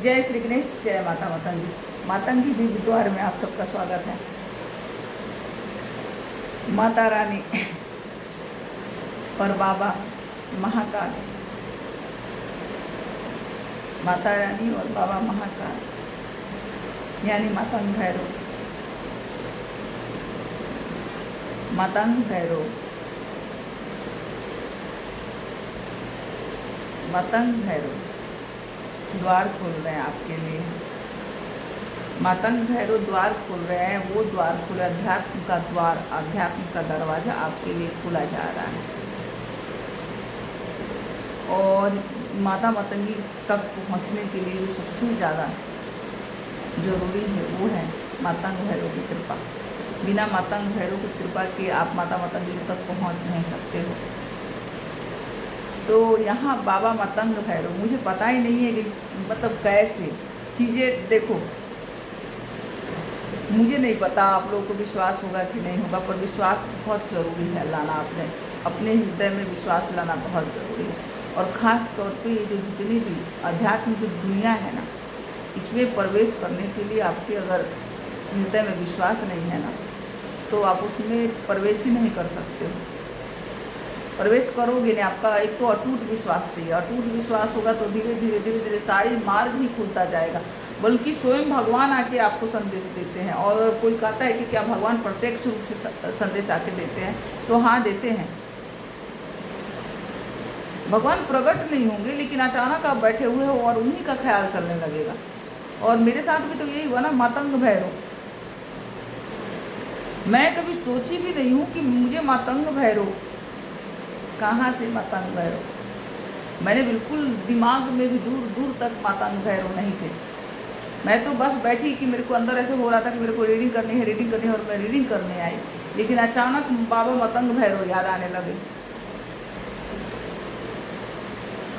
जय श्री गणेश, जय माता मतंगी। मातंगी दिव्य द्वार में आप सबका स्वागत है। माता रानी और बाबा महाकाल, माता रानी और बाबा महाकाल यानी मातंग भैरव। मातंग भैरव, मातंग भैरव द्वार खोल रहे हैं आपके लिए। मातंग भैरव द्वार खोल रहे हैं, वो द्वार खुला, अध्यात्म का द्वार, अध्यात्म का दरवाजा आपके लिए खुला जा रहा है। और माता मतंगी तक पहुंचने के लिए जो सबसे ज़्यादा जरूरी है वो है मातंग भैरव की कृपा। बिना मातंग भैरव की कृपा के आप माता मतंगी तक पहुंच नहीं सकते हो। तो यहाँ बाबा मतंग भैरव, मुझे पता ही नहीं है कि मतलब कैसे चीज़ें, देखो मुझे नहीं पता आप लोगों को विश्वास होगा कि नहीं होगा, पर विश्वास बहुत ज़रूरी है लाना। अपने हृदय में विश्वास लाना बहुत ज़रूरी है। और ख़ास तौर पे ये जो जितनी भी अध्यात्म की दुनिया है ना, इसमें प्रवेश करने के लिए आपके अगर हृदय में विश्वास नहीं है ना, तो आप उसमें प्रवेश ही नहीं कर सकते हो। प्रवेश करोगे नहीं, आपका एक तो अटूट विश्वास चाहिए। अटूट विश्वास होगा तो धीरे धीरे धीरे धीरे सारी मार्ग ही खुलता जाएगा। बल्कि स्वयं भगवान आके आपको संदेश देते हैं। और कोई कहता है कि क्या भगवान प्रत्यक्ष रूप से संदेश आके देते हैं, तो हाँ देते हैं। भगवान प्रकट नहीं होंगे, लेकिन अचानक आप बैठे हुए हो और उन्हीं का ख्याल चलने लगेगा। और मेरे साथ भी तो यही हुआ ना, मातंग भैरव। मैं कभी सोची भी नहीं हूँ कि मुझे मातंग भैरव, कहाँ से मातंग भैरव। मैंने बिल्कुल दिमाग में भी दूर दूर तक मातंग भैरव नहीं थे। मैं तो बस बैठी कि मेरे को अंदर ऐसे हो रहा था कि मेरे को रीडिंग करनी है और मैं रीडिंग करने आई। लेकिन अचानक बाबा मतंग भैरव याद आने लगे।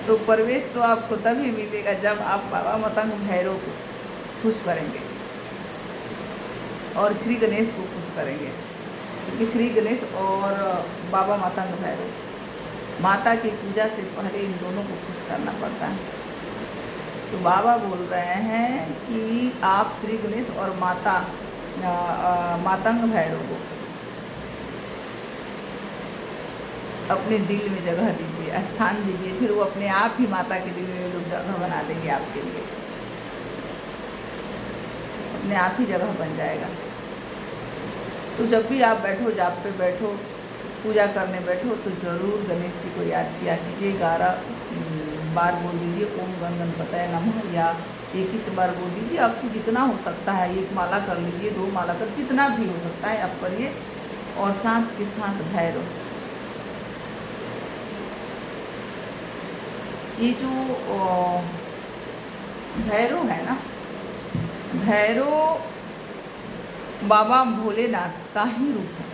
तो प्रवेश तो आपको तभी मिलेगा जब आप बाबा मतंग भैरव को खुश करेंगे और श्री गणेश को खुश करेंगे। क्योंकि श्री गणेश और बाबा मतंग भैरव, माता की पूजा से पहले इन दोनों को खुश करना पड़ता है। तो बाबा बोल रहे हैं कि आप श्री गणेश और मातंग भैरव को अपने दिल में जगह दीजिए, स्थान दीजिए। फिर वो अपने आप ही माता के दिल में लोग जगह बना देंगे आपके लिए, अपने आप ही जगह बन जाएगा। तो जब भी आप बैठो, जाप पे बैठो, पूजा करने बैठो, तो ज़रूर गणेश जी को याद किया कीजिए। 11 बार बोल दीजिए ओम गण गणपतये नमः, या 21 बार बोल दीजिए। आपसे जितना हो सकता है, 1 माला कर लीजिए, 2 माला कर, जितना भी हो सकता है आप करिए। और साथ के साथ भैरव, ये जो भैरव है ना, भैरव बाबा भोलेनाथ का ही रूप है।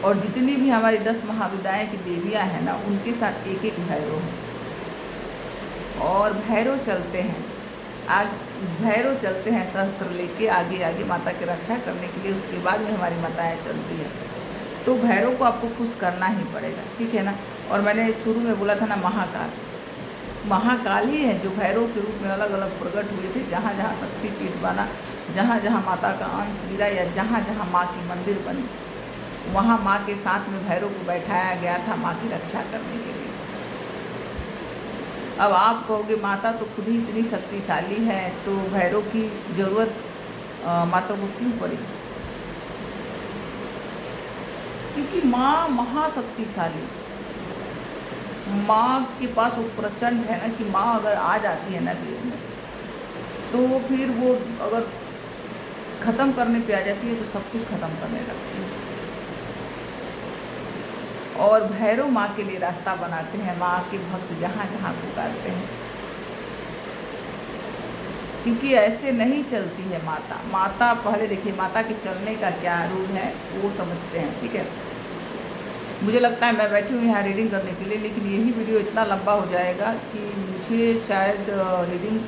और जितनी भी हमारी 10 महाविद्याएँ की देवियाँ हैं ना, उनके साथ एक एक भैरव है। और भैरव चलते हैं भैरव चलते हैं शस्त्र लेके आगे आगे माता की रक्षा करने के लिए। उसके बाद में हमारी माताएँ चलती है। तो भैरव को आपको खुश करना ही पड़ेगा, ठीक है ना। और मैंने शुरू में बोला था ना, महाकाल ही है जो भैरव के रूप में अलग अलग प्रकट हुए थे। जहाँ जहाँ शक्तिपीठ बना, जहाँ जहाँ माता का अंश गिरा, या जहाँ जहाँ माँ की मंदिर बनी, वहाँ माँ के साथ में भैरव को बैठाया गया था माँ की रक्षा करने के लिए। अब आप कहोगे माता तो खुद ही इतनी शक्तिशाली है, तो भैरव की ज़रूरत माता को क्यों पड़ी? क्योंकि माँ महाशक्तिशाली, माँ के पास वो प्रचंड है ना कि माँ अगर आ जाती है ना देव में, तो फिर वो अगर ख़त्म करने पे आ जाती है तो सब कुछ ख़त्म करने लगती है। और भैरव माँ के लिए रास्ता बनाते हैं। माँ के भक्त जहाँ जहाँ पुकारते हैं, क्योंकि ऐसे नहीं चलती है माता पहले देखिए माता के चलने का क्या रूल है वो समझते हैं, ठीक है। मुझे लगता है मैं बैठी हूँ यहाँ रीडिंग करने के लिए, लेकिन यही वीडियो इतना लंबा हो जाएगा कि मुझे शायद रीडिंग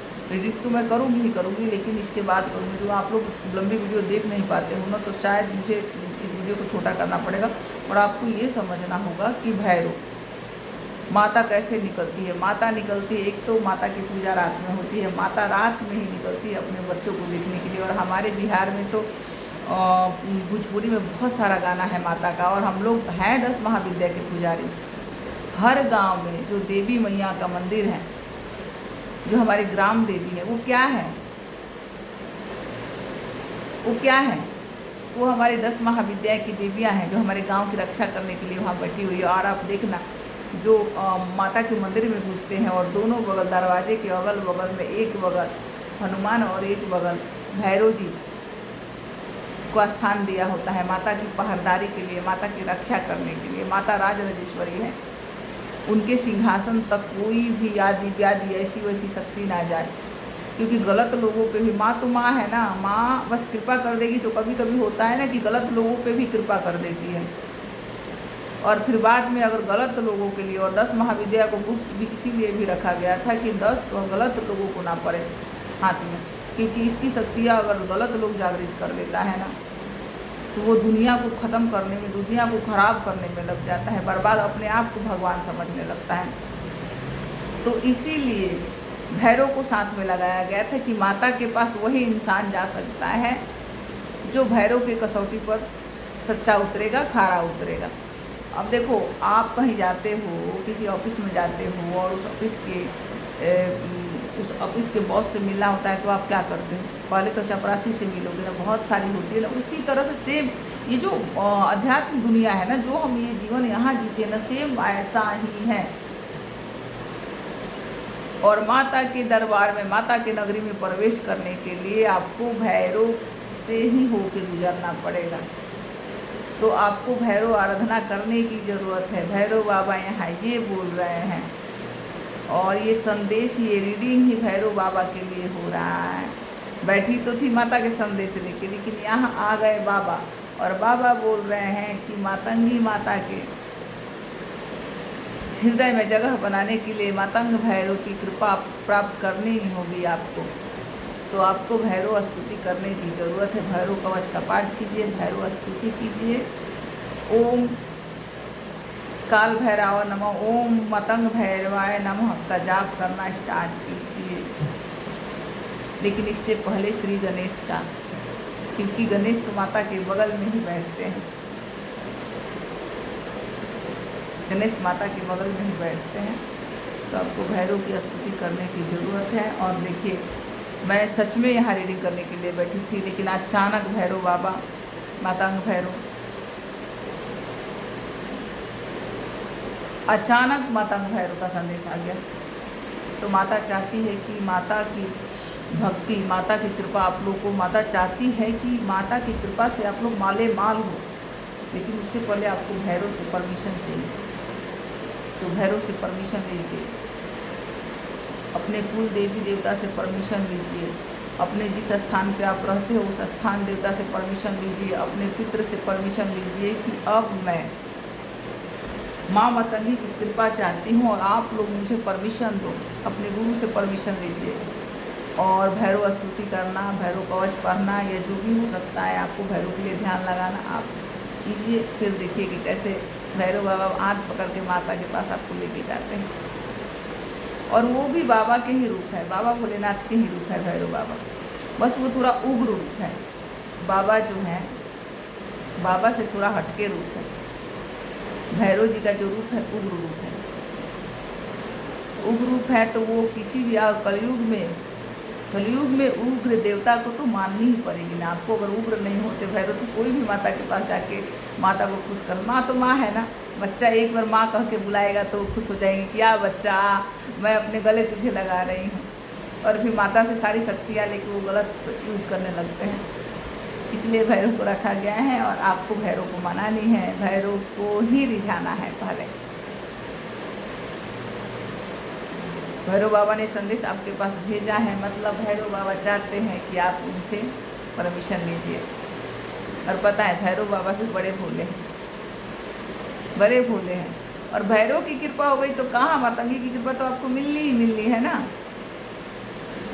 तो मैं करूँगी ही करूँगी, लेकिन इसके बाद करूँगी। जो आप लोग लंबी वीडियो देख नहीं पाते हो ना, तो शायद मुझे इस वीडियो को छोटा करना पड़ेगा। और आपको ये समझना होगा कि भैरव माता कैसे निकलती है? माता निकलती है, एक तो माता की पूजा रात में होती है, माता रात में ही निकलती है अपने बच्चों को देखने के लिए। और हमारे बिहार में तो भोजपुरी में बहुत सारा गाना है माता का, और हम लोग हैं 10 महाविद्या के पुजारी। हर गांव में जो देवी मैया का मंदिर है, जो हमारी ग्राम देवी है, वो क्या है? वो क्या है? वो हमारी 10 महाविद्या की देवियाँ हैं, जो हमारे गांव की रक्षा करने के लिए वहाँ बैठी हुई है। और आप देखना, जो माता के मंदिर में घुसते हैं और दोनों बगल दरवाजे के अगल बगल में, एक बगल हनुमान और एक बगल भैरव जी को स्थान दिया होता है माता की पहरेदारी के लिए, माता की रक्षा करने के लिए। माता राजराजेश्वरी है, उनके सिंहासन तक कोई भी आदि व्याधि ऐसी वैसी शक्ति ना जाए, क्योंकि गलत लोगों पे भी, माँ तो माँ है ना, माँ बस कृपा कर देगी। तो कभी कभी होता है ना कि गलत लोगों पे भी कृपा कर देती है, और फिर बाद में अगर गलत लोगों के लिए, और 10 महाविद्या को गुप्त भी इसीलिए भी रखा गया था कि 10 गलत लोगों को ना पड़े हाथ में, क्योंकि इसकी शक्तियाँ अगर गलत लोग जागृत कर लेता है ना, तो वो दुनिया को ख़त्म करने में, दुनिया को खराब करने में लग जाता है, बर्बाद, अपने आप को भगवान समझने लगता है। तो इसीलिए भैरव को साथ में लगाया गया था कि माता के पास वही इंसान जा सकता है जो भैरव की कसौटी पर सच्चा उतरेगा, खारा उतरेगा। अब देखो, आप कहीं जाते हो, किसी ऑफिस में जाते हो, और उस ऑफिस के बॉस से मिलना होता है, तो आप क्या करते हो? पहले तो चपरासी से मिलोगे ना, बहुत सारी होती है ना। उसी तरह से सेम ये जो अध्यात्म दुनिया है ना, जो हम ये जीवन यहाँ जीते हैं ना, सेम ऐसा ही है। और माता के दरबार में, माता के नगरी में प्रवेश करने के लिए आपको भैरव से ही होके गुजरना पड़ेगा। तो आपको भैरव आराधना करने की ज़रूरत है। भैरव बाबा यहाँ ये बोल रहे हैं, और ये संदेश, ये रीडिंग ही भैरव बाबा के लिए हो रहा है। बैठी तो थी माता के संदेश लेके, लेकिन यहाँ आ गए बाबा, और बाबा बोल रहे हैं कि मातंगी माता के हृदय में जगह बनाने के लिए मातंग भैरव की कृपा प्राप्त करनी ही होगी आपको। तो आपको भैरव स्तुति करने की ज़रूरत है। भैरव कवच का पाठ कीजिए, भैरव स्तुति कीजिए। ओम काल भैरव नमः, ओम मतंग भैरवाय नमः का जाप करना स्टार्ट कीजिए। लेकिन इससे पहले श्री गणेश का, क्योंकि गणेश तो माता के बगल में ही बैठते हैं, गणेश माता के बगल में ही बैठते हैं। तो आपको भैरव की स्तुति करने की ज़रूरत है। और देखिए, मैं सच में यहाँ रीडिंग करने के लिए बैठी थी, लेकिन अचानक भैरव बाबा, मातंग भैरव, अचानक मातंग भैरव का संदेश आ गया। तो माता चाहती है कि माता की भक्ति, माता की कृपा आप लोग को, माता चाहती है कि माता की कृपा से आप लोग माले माल हो, लेकिन उससे पहले आपको भैरव से परमिशन चाहिए। तो भैरव से परमिशन लीजिए, अपने कुल देवी देवता से परमिशन लीजिए, अपने जिस स्थान पे आप रहते हो उस स्थान देवता से परमिशन लीजिए, अपने पितृ से परमिशन लीजिए कि अब मैं माँ मातंगी की कृपा चाहती हूँ और आप लोग मुझे परमिशन दो। अपने गुरु से परमिशन लीजिए और भैरव स्तुति करना, भैरव कवच पढ़ना, या जो भी हो सकता है आपको भैरव के लिए ध्यान लगाना आप कीजिए। फिर देखिए कि कैसे भैरव बाबा हाथ पकड़ के माता के पास आपको लेके जाते हैं। और वो भी बाबा के ही रूप है, बाबा भोलेनाथ के ही रूप है भैरव बाबा, बस वो थोड़ा उग्र रूप है। बाबा जो है, बाबा से थोड़ा हटके रूप है। भैरव जी का जो रूप है उग्र रूप है। उग्र रूप है तो वो किसी भी कलयुग में उग्र देवता को तो माननी ही पड़ेगी ना आपको। अगर उग्र नहीं होते भैरव तो कोई भी माता के पास जाके माता को खुश कर, माँ तो माँ है ना। बच्चा एक बार माँ कह के बुलाएगा तो खुश हो जाएंगे, क्या बच्चा मैं अपने गले तुझे लगा रही हूँ। और फिर माता से सारी शक्तियाँ लेके वो गलत यूज करने लगते हैं। इसलिए भैरव को रखा गया है और आपको भैरव को मनानी है, भैरव को ही रिझाना है। पहले भैरव बाबा ने संदेश आपके पास भेजा है, मतलब भैरव बाबा चाहते हैं कि आप उनसे परमिशन लीजिए। और पता है भैरव बाबा भी बड़े भोले हैं, बड़े भोले हैं। और भैरव की कृपा हो गई तो कहाँ, मातंगी की कृपा तो आपको मिलनी ही मिलनी है ना।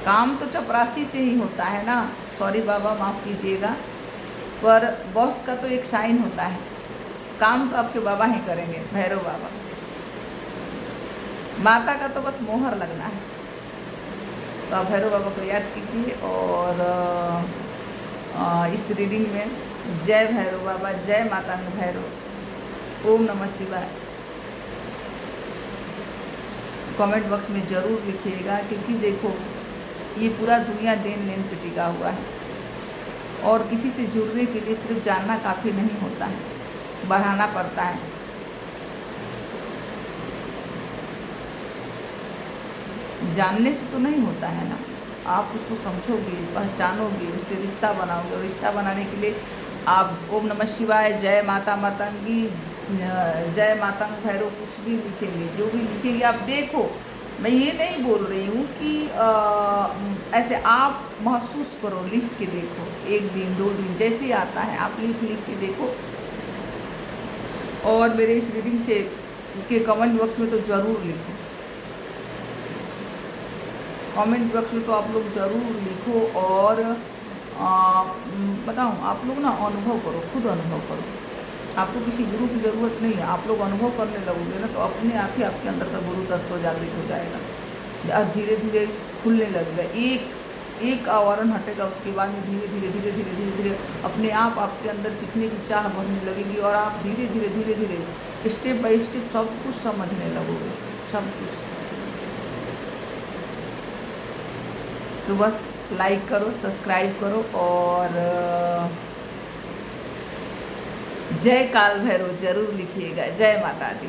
काम तो चपरासी से ही होता है ना, सॉरी बाबा माफ़ कीजिएगा, पर बॉस का तो एक साइन होता है। काम तो आपके बाबा ही करेंगे, भैरव बाबा। माता का तो बस मोहर लगना है। तो आप भैरव बाबा को याद कीजिए और इस रीडिंग में जय भैरव बाबा, जय मातांग भैरव, ओम नमः शिवाय कमेंट बॉक्स में ज़रूर लिखिएगा, क्योंकि देखो ये पूरा दुनिया देन लेन पे टिका हुआ है और किसी से जुड़ने के लिए सिर्फ जानना काफ़ी नहीं होता है, बढ़ाना पड़ता है। जानने से तो नहीं होता है ना, आप उसको समझोगे, पहचानोगे, उससे रिश्ता बनाओगे और रिश्ता बनाने के लिए आप ओम नमः शिवाय, जय माता मातंगी, जय मातंग भैरव कुछ भी लिखेंगे, जो भी लिखेंगे आप देखो। मैं ये नहीं बोल रही हूँ कि ऐसे आप महसूस करो, लिख के देखो, 1 दिन 2 दिन जैसे ही आता है आप लिख के देखो। और मेरे इस रीडिंग से के कमेंट बॉक्स में तो ज़रूर लिखो, कमेंट बॉक्स में तो आप लोग ज़रूर लिखो। और बताऊँ, आप लोग ना अनुभव करो, खुद अनुभव करो, आपको किसी गुरु की ज़रूरत नहीं है। आप लोग अनुभव करने लगोगे ना तो अपने आप ही आपके अंदर का गुरु तत्व जागृत हो जाएगा और धीरे धीरे खुलने लगेगा। एक आवरण हटेगा, उसके बाद में धीरे धीरे अपने आप आपके अंदर सीखने की चाह बढ़ने लगेगी और आप धीरे धीरे स्टेप बाय स्टेप सब कुछ समझने लगोगे, सब कुछ। तो बस लाइक करो, सब्सक्राइब करो और जय काल भैरव जरूर लिखिएगा। जय माता दी।